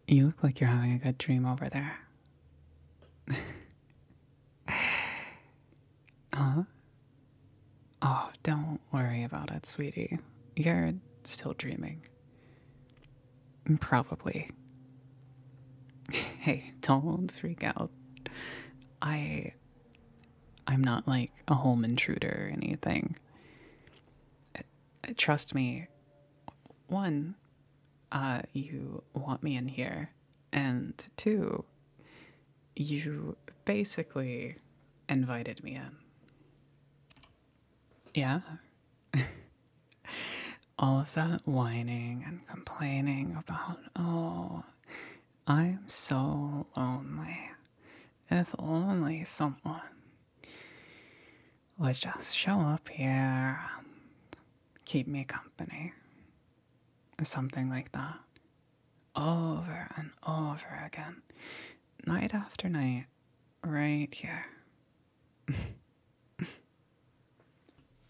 You look like you're having a good dream over there. Huh? Oh, don't worry about it, sweetie. You're still dreaming. Probably. Hey, don't freak out. I I'm not like a home intruder or anything. Trust me. One, you want me in here, and two, you basically invited me in. Yeah? All of that whining and complaining about, oh, I'm so lonely. If only someone would just show up here and keep me company. Something like that. Over and over again. Night after night. Right here.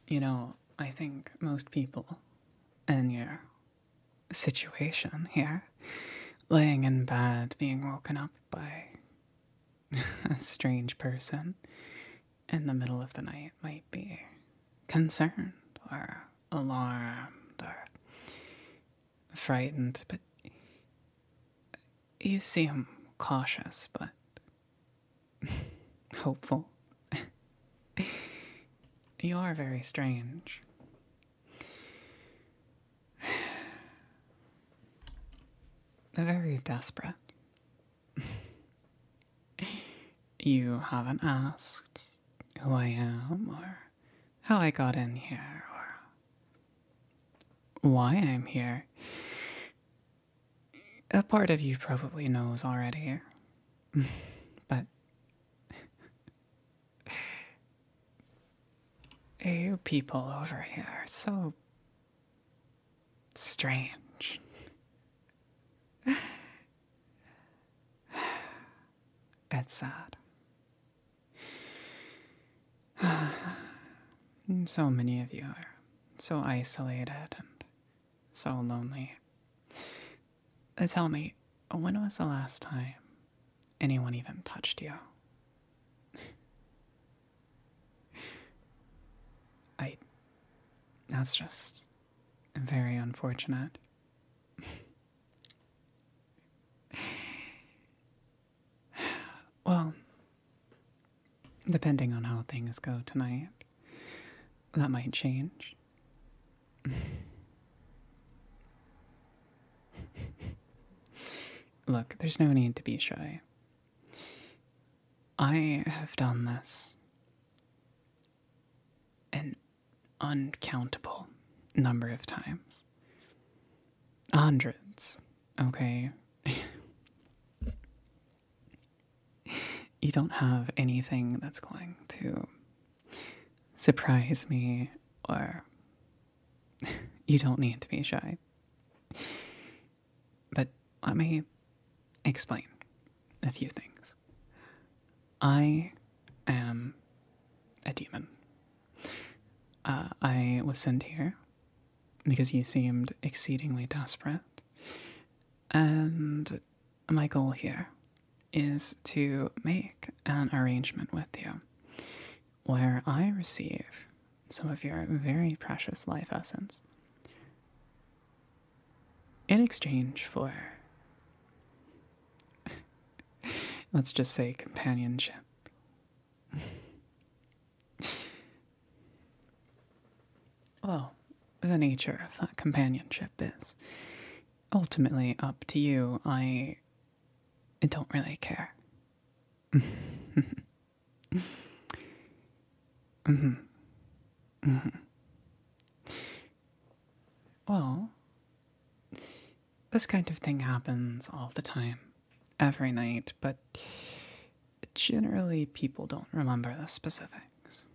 You know, I think most people in your situation here, laying in bed, being woken up by a strange person in the middle of the night, might be concerned or alarmed or frightened, but you seem cautious but hopeful. You are very strange. Very desperate. You haven't asked who I am or how I got in here or why I'm here. A part of you probably knows already, but you people over here are so strange. It's sad. So many of you are so isolated and so lonely. Tell me, when was the last time anyone even touched you? That's just very unfortunate. Well, depending on how things go tonight, that might change. Look, there's no need to be shy. I have done this an uncountable number of times. Hundreds, okay? You don't have anything that's going to surprise me, or you don't need to be shy. But let me explain a few things. I am a demon. I was sent here because you seemed exceedingly desperate, and my goal here is to make an arrangement with you where I receive some of your very precious life essence in exchange for, let's just say, companionship. Well, the nature of that companionship is ultimately up to you. I don't really care. Well, this kind of thing happens all the time, every night, but generally people don't remember the specifics.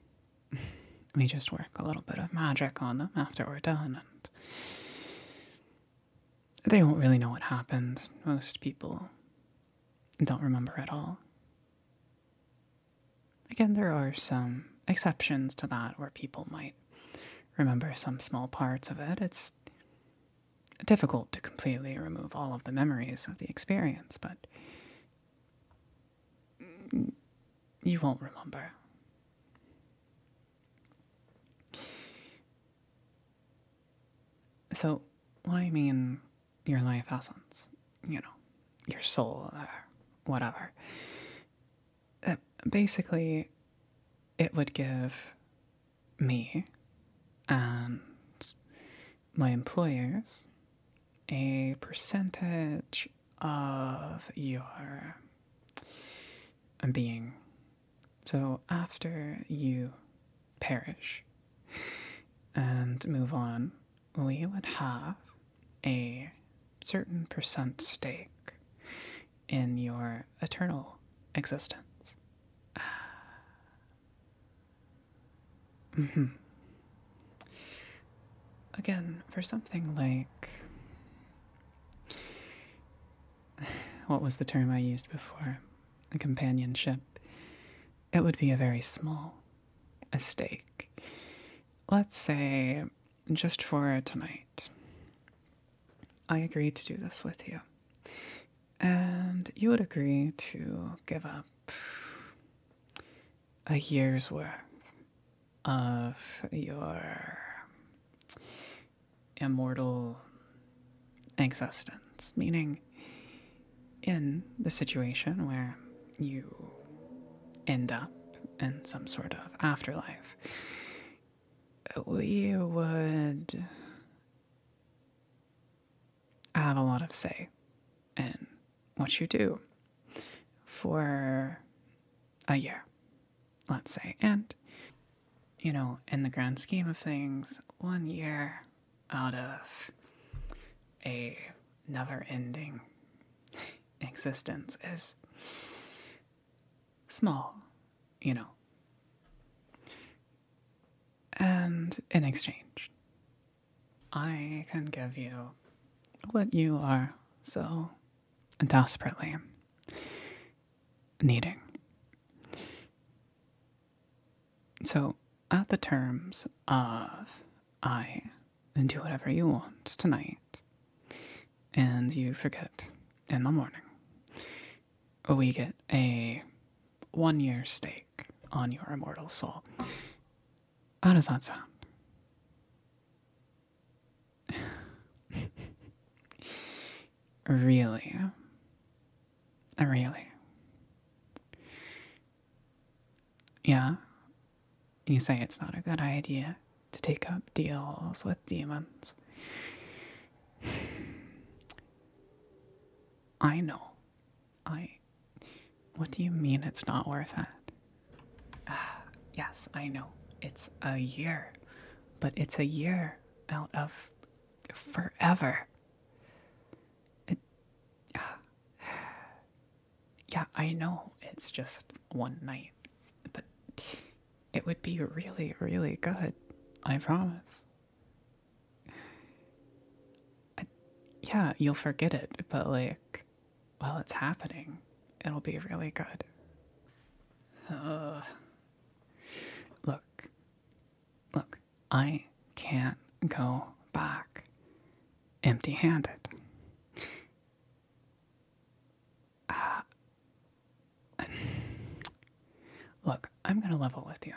We just work a little bit of magic on them after we're done, and they won't really know what happened. Most people don't remember at all. Again, there are some exceptions to that where people might remember some small parts of it. It's difficult to completely remove all of the memories of the experience, but you won't remember. So, when I mean your life essence, your soul, or whatever, basically, it would give me and my employers a percentage of your being. So after you perish and move on, we would have a certain percent stake in your eternal existence. Again, for something like, what was the term I used before? A companionship. It would be a very small stake. Let's say, just for tonight, I agreed to do this with you. And you would agree to give up a year's worth of your immortal existence, meaning in the situation where you end up in some sort of afterlife, we would have a lot of say in what you do for a year, let's say. And, in the grand scheme of things, 1 year out of a never-ending existence is small, And in exchange, I can give you what you are so desperately needing. So, at the terms of I do whatever you want tonight, and you forget in the morning, we get a 1 year stake on your immortal soul. How does that sound? Really? Really? Yeah? You say it's not a good idea to take up deals with demons. I know. What do you mean it's not worth it? Yes, I know. It's a year. But it's a year out of forever. Yeah, I know. It's just one night. But it would be really, really good. I promise. Yeah, you'll forget it, but while it's happening, it'll be really good. Look, I can't go back empty-handed. Look, I'm gonna level with you.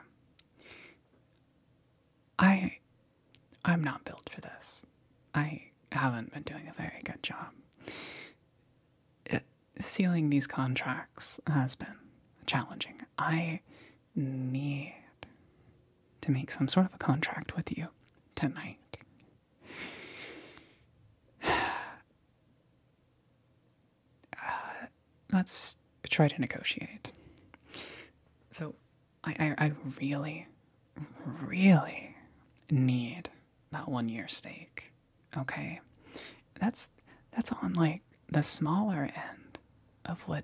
I'm not built for this. I haven't been doing a very good job. Sealing these contracts has been challenging. I need to make some sort of a contract with you tonight. Let's try to negotiate. So, I really, really need that 1 year stake. Okay? That's on the smaller end of what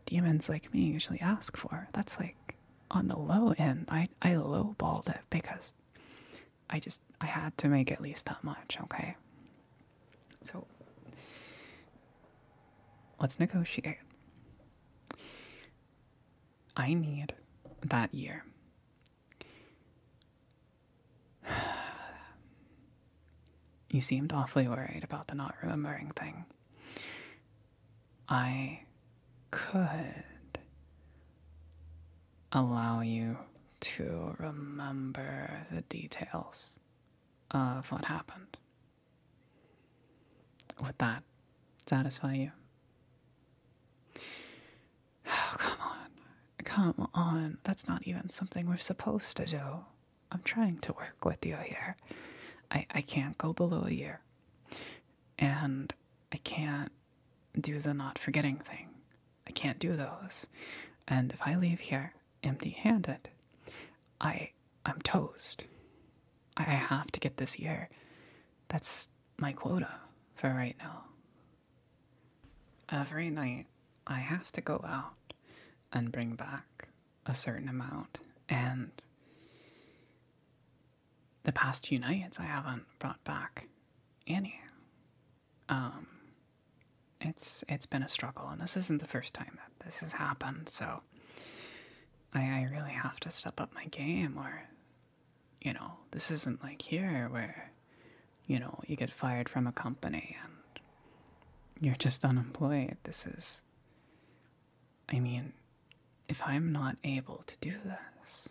demons like me usually ask for. That's on the low end. I lowballed it because I had to make at least that much, okay? So let's negotiate. I need that year. You seemed awfully worried about the not remembering thing. I could allow you to remember the details of what happened. Would that satisfy you? Oh, come on. Come on. That's not even something we're supposed to do. I'm trying to work with you here. I can't go below a year. And I can't do the not forgetting thing. I can't do those. And if I leave here empty-handed, I'm toast. I have to get this year. That's my quota for right now. Every night, I have to go out and bring back a certain amount. And the past few nights, I haven't brought back any. It's been a struggle, and this isn't the first time that this has happened, so I really have to step up my game, or, this isn't like here where, you get fired from a company and you're just unemployed. This is, if I'm not able to do this,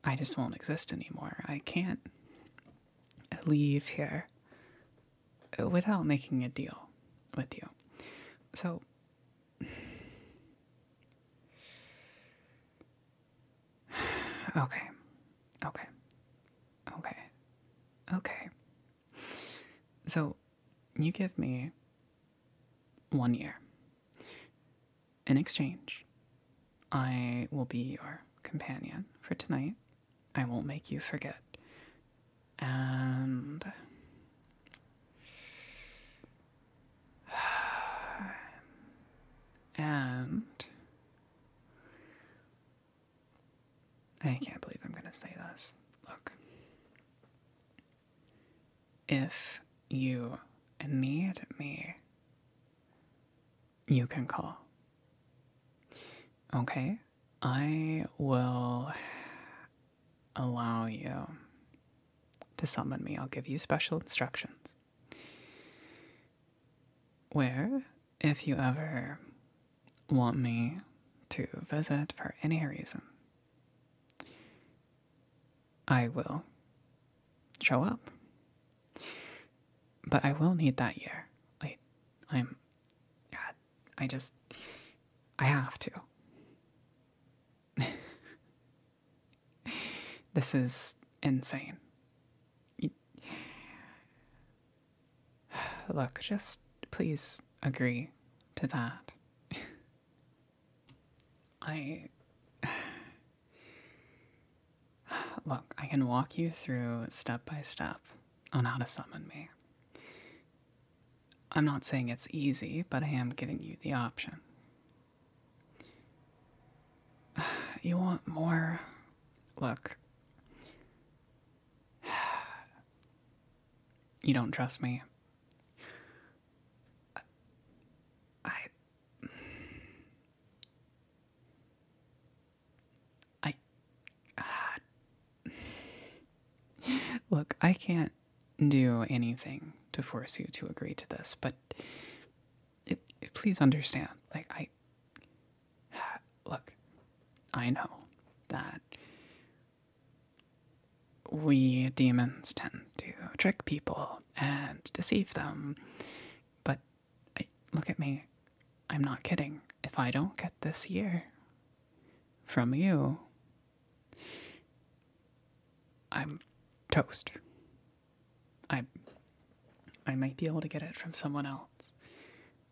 I just won't exist anymore. I can't leave here without making a deal with you. So, okay. So, you give me 1 year. In exchange, I will be your companion for tonight. I won't make you forget. And I can't believe I'm going to say this. Look, if you need me, you can call. Okay? I will allow you to summon me. I'll give you special instructions. Where, if you ever want me to visit for any reason, I will show up. But I will need that year. I have to. This is insane. Look, just please agree to that. Look, I can walk you through step by step on how to summon me. I'm not saying it's easy, but I am giving you the option. You want more? Look. You don't trust me? Look, I can't do anything to force you to agree to this, but please understand. Look, I know that we demons tend to trick people and deceive them, but look at me. I'm not kidding. If I don't get this year from you, I'm toast. I might be able to get it from someone else,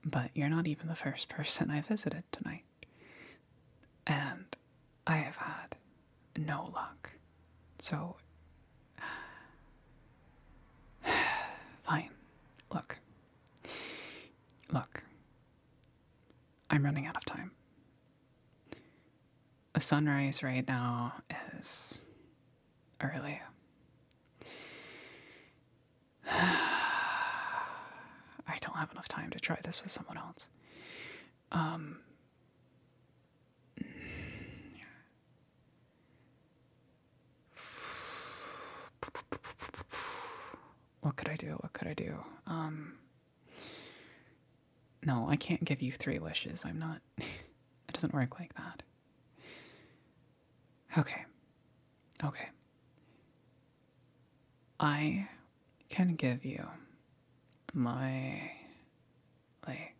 but you're not even the first person I visited tonight. And I have had no luck. So, fine. Look. I'm running out of time. The sunrise right now is early. I don't have enough time to try this with someone else. what could I do? What could I do? No, I can't give you 3 wishes. I'm not. It doesn't work like that. Okay. Okay. I can give you my, like,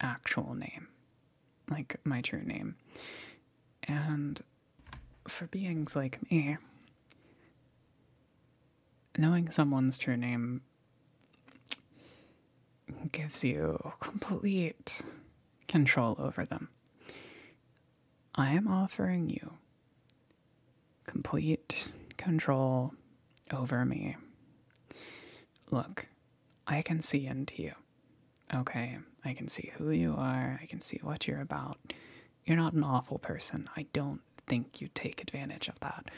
actual name. Like, my true name. And for beings like me, knowing someone's true name gives you complete control over them. I am offering you complete control over me. Look, I can see into you. Okay, I can see who you are. I can see what you're about. You're not an awful person. I don't think you take advantage of that.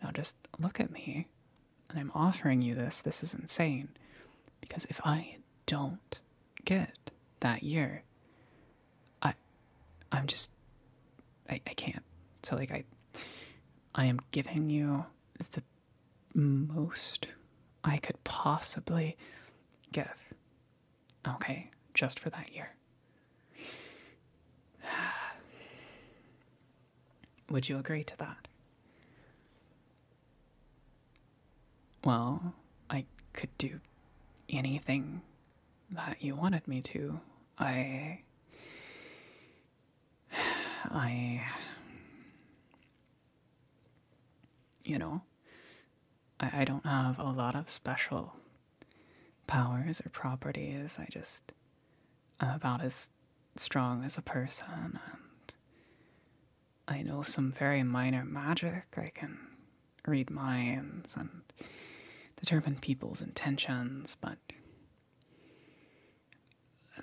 Now just look at me, and I'm offering you this. This is insane. Because if I don't get that year, I'm just, I can't. So, like, I am giving you the most I could possibly give. Okay, just for that year. Would you agree to that? Well, I could do anything that you wanted me to. You know, I don't have a lot of special powers or properties. I'm about as strong as a person, and I know some very minor magic. I can read minds and determine people's intentions, but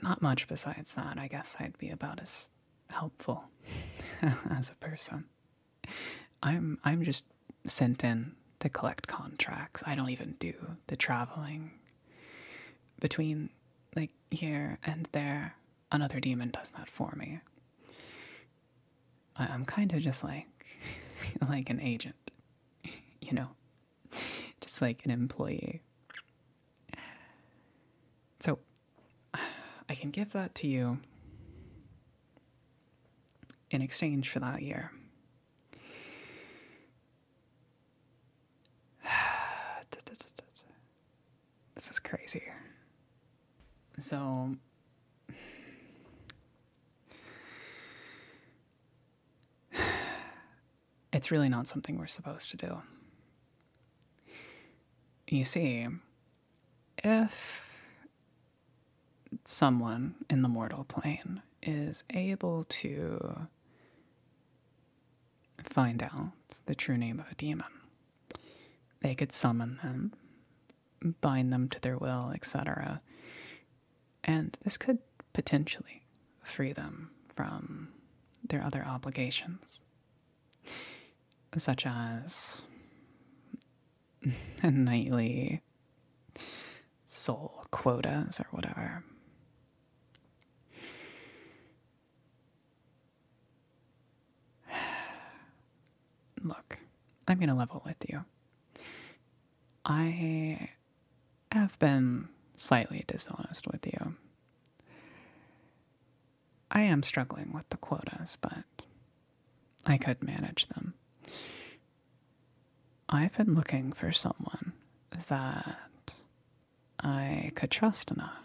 not much besides that. I guess I'd be about as helpful as a person. I'm just sent in to collect contracts. I don't even do the traveling between, like, here and there. Another demon does that for me. I'm kind of just like like an agent, you know, just like an employee. So I can give that to you in exchange for that year. This is crazy. So it's really not something we're supposed to do. You see, if someone in the mortal plane is able to find out the true name of a demon, they could summon them, bind them to their will, etc. And this could potentially free them from their other obligations, such as nightly soul quotas or whatever. Look, I'm going to level with you. I have been slightly dishonest with you. I am struggling with the quotas, but I could manage them. I've been looking for someone that I could trust enough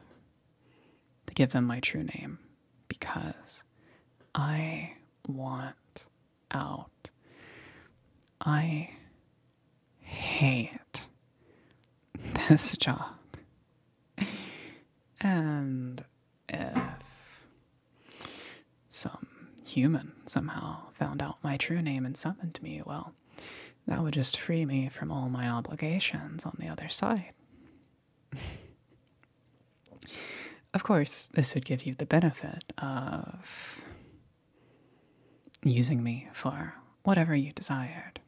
to give them my true name, because I want out. I hate this job. And if some human somehow found out my true name and summoned me, well, that would just free me from all my obligations on the other side. Of course, this would give you the benefit of using me for whatever you desired.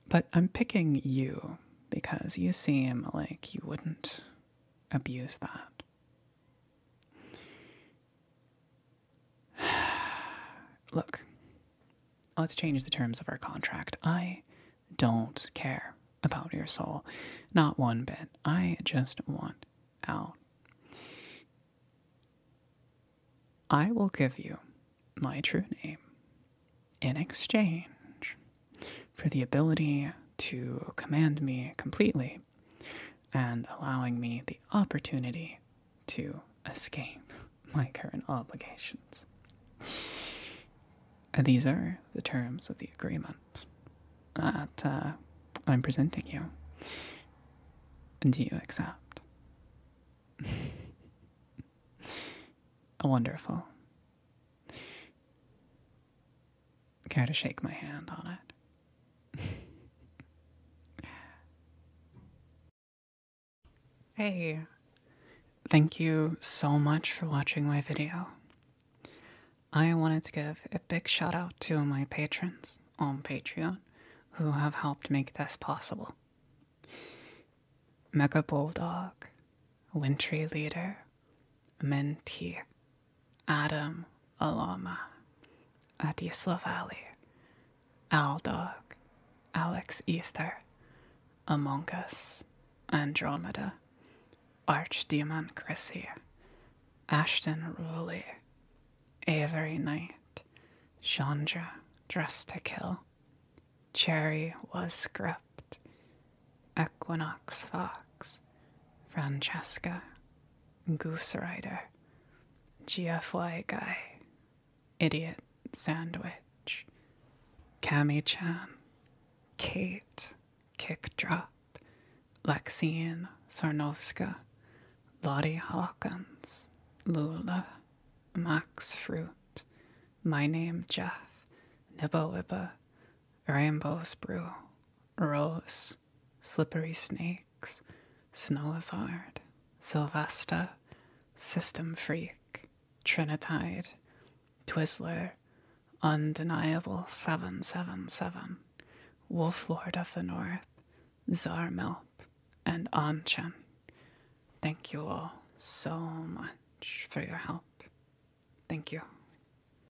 But I'm picking you because you seem like you wouldn't abuse that. Look, let's change the terms of our contract. I don't care about your soul. Not one bit. I just want out. I will give you my true name in exchange for the ability to command me completely and allowing me the opportunity to escape my current obligations. These are the terms of the agreement that I'm presenting you. Do you accept? Wonderful. Care to shake my hand on it? Hey, thank you so much for watching my video. I wanted to give a big shout out to my patrons on Patreon who have helped make this possible. Mega Bulldog, Wintry Leader, Minty, Adam Alama, at Isla Valley, Aldog, Alex Ether, Among Us, Andromeda, Archdemon Chrissy, Ashton Ruley, Avery Knight, Chandra Dressed to Kill, Cherry Was Script, Equinox Fox, Francesca, Goose Rider, GFY Guy, Idiot Sandwich, Cami Chan, Kate, Kickdrop, Lexine Sarnowska, Lottie Hawkins, Lula, Max Fruit, My Name Jeff, Nibba Rainbow's Brew, Rose, Slippery Snakes, Snowzard, Sylvester, System Freak, Trinitide, Twizzler, Undeniable 777, Wolf Lord of the North, Zarmelp, and Anchan. Thank you all so much for your help. Thank you.